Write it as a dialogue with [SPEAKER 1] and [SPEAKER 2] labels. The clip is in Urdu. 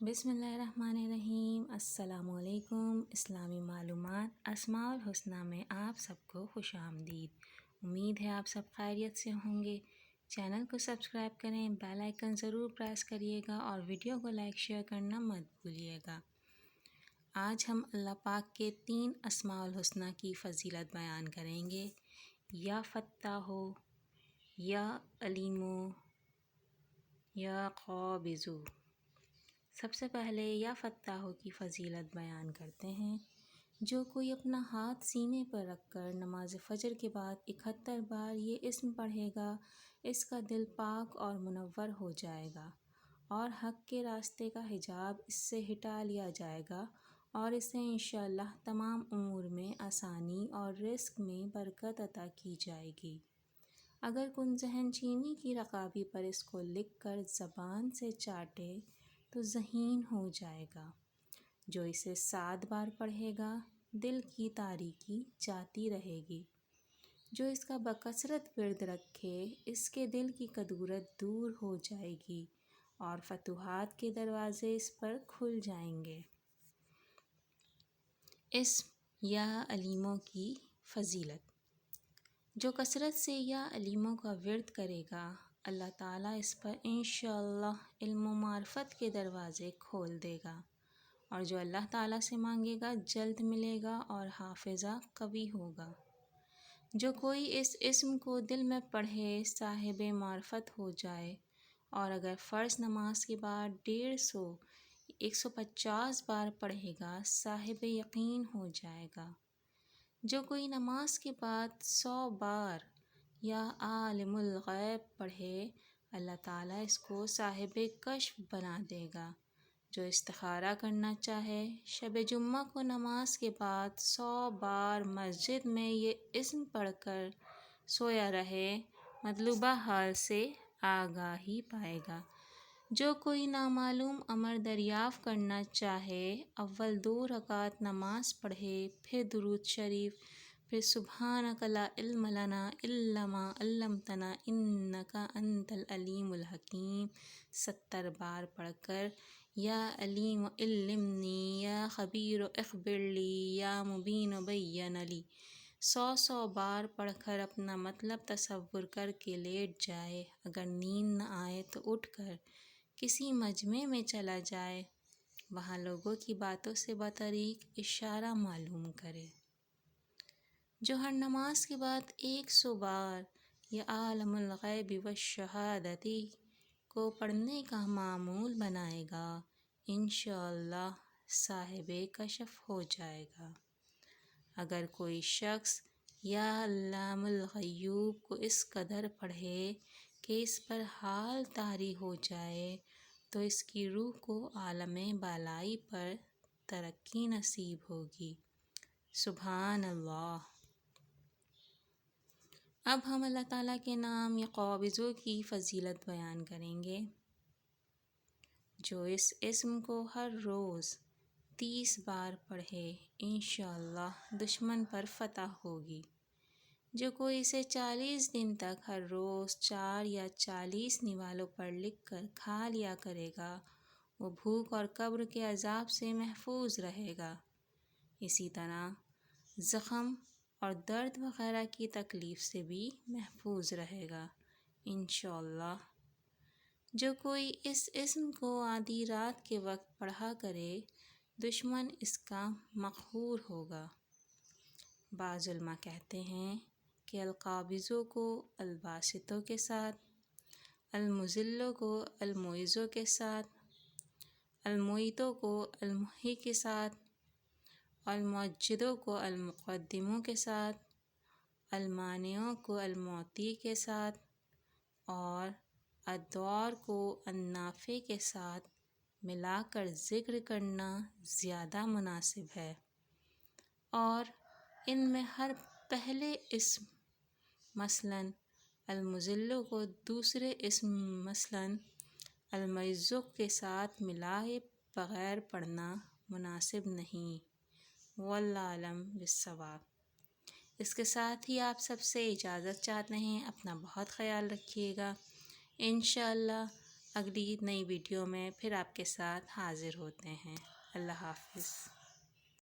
[SPEAKER 1] بسم اللہ الرحمن الرحیم۔ السلام علیکم۔ اسلامی معلومات اسماء الحسنہ میں آپ سب کو خوش آمدید۔ امید ہے آپ سب خیریت سے ہوں گے۔ چینل کو سبسکرائب کریں، بیل آئیکن ضرور پریس کریے گا اور ویڈیو کو لائک شیئر کرنا مت بھولیے گا۔ آج ہم اللہ پاک کے 3 اسماء الحسنہ کی فضیلت بیان کریں گے، یا فتاح، یا علیم، یا قابض۔ سب سے پہلے یا فتاح کی فضیلت بیان کرتے ہیں۔ جو کوئی اپنا ہاتھ سینے پر رکھ کر نماز فجر کے بعد 71 بار یہ اسم پڑھے گا، اس کا دل پاک اور منور ہو جائے گا اور حق کے راستے کا حجاب اس سے ہٹا لیا جائے گا اور اسے انشاءاللہ تمام امور میں آسانی اور رزق میں برکت عطا کی جائے گی۔ اگر کن ذہن چینی کی رکابی پر اس کو لکھ کر زبان سے چاٹے تو ذہین ہو جائے گا۔ جو اسے 7 بار پڑھے گا دل کی تاریکی جاتی رہے گی۔ جو اس کا بکثرت ورد رکھے اس کے دل کی کدورت دور ہو جائے گی اور فتوحات کے دروازے اس پر کھل جائیں گے۔ اسم یا علیموں کی فضیلت۔ جو کثرت سے یا علیموں کا ورد کرے گا اللہ تعالیٰ اس پر انشاءاللہ علم و معرفت کے دروازے کھول دے گا، اور جو اللہ تعالیٰ سے مانگے گا جلد ملے گا اور حافظہ قوی ہوگا۔ جو کوئی اس اسم کو دل میں پڑھے صاحب معرفت ہو جائے، اور اگر فرض نماز کے بعد 150 بار پڑھے گا صاحب یقین ہو جائے گا۔ جو کوئی نماز کے بعد 100 بار یا عالم الغیب پڑھے اللہ تعالیٰ اس کو صاحب کشف بنا دے گا۔ جو استخارہ کرنا چاہے شب جمعہ کو نماز کے بعد 100 بار مسجد میں یہ اسم پڑھ کر سویا رہے مطلوبہ حال سے آگاہی پائے گا۔ جو کوئی نامعلوم امر دریافت کرنا چاہے اول 2 رکعت نماز پڑھے، پھر درود شریف، پھر سبحانک لا علم لنا الا ما علمتنا انک انت العلیم الحکیم 70 بار پڑھ کر، یا علیم علمنی، یا خبیر اخبر لی، یا مبین بین لی 100 بار پڑھ کر اپنا مطلب تصور کر کے لیٹ جائے۔ اگر نیند نہ آئے تو اٹھ کر کسی مجمع میں چلا جائے، وہاں لوگوں کی باتوں سے بطریق اشارہ معلوم کرے۔ جو ہر نماز کے بعد 100 بار یا عالم الغیب والشہادتی کو پڑھنے کا معمول بنائے گا انشاءاللہ صاحب کشف ہو جائے گا۔ اگر کوئی شخص یا علام الغیوب کو اس قدر پڑھے کہ اس پر حال طاری ہو جائے تو اس کی روح کو عالم بالائی پر ترقی نصیب ہوگی۔ سبحان اللہ۔ اب ہم اللہ تعالیٰ کے نام یا قابضوں کی فضیلت بیان کریں گے۔ جو اس اسم کو ہر روز 30 بار پڑھے انشاءاللہ دشمن پر فتح ہوگی۔ جو کوئی اسے 40 دن تک ہر روز 4 یا 40 نوالوں پر لکھ کر کھا لیا کرے گا وہ بھوک اور قبر کے عذاب سے محفوظ رہے گا۔ اسی طرح زخم اور درد وغیرہ کی تکلیف سے بھی محفوظ رہے گا انشاءاللہ۔ جو کوئی اس اسم کو آدھی رات کے وقت پڑھا کرے دشمن اس کا مقہور ہوگا۔ بعض علماء کہتے ہیں کہ القابضوں کو الباسطوں کے ساتھ، المذلوں کو المعزوں کے ساتھ، المعیتوں کو المحیی کے ساتھ، الممجدوں کو المقدموں کے ساتھ، المانعوں کو المعطی کے ساتھ، اور الضار کو النافع کے ساتھ ملا کر ذکر کرنا زیادہ مناسب ہے، اور ان میں ہر پہلے اسم مثلاً المذلوں کو دوسرے اسم مثلاً المعزوں کے ساتھ ملائے بغیر پڑھنا مناسب نہیں۔ واللہ اعلم بالصواب۔ اس کے ساتھ ہی آپ سب سے اجازت چاہتے ہیں۔ اپنا بہت خیال رکھیے گا۔ انشاءاللہ اگلی نئی ویڈیو میں پھر آپ کے ساتھ حاضر ہوتے ہیں۔ اللہ حافظ۔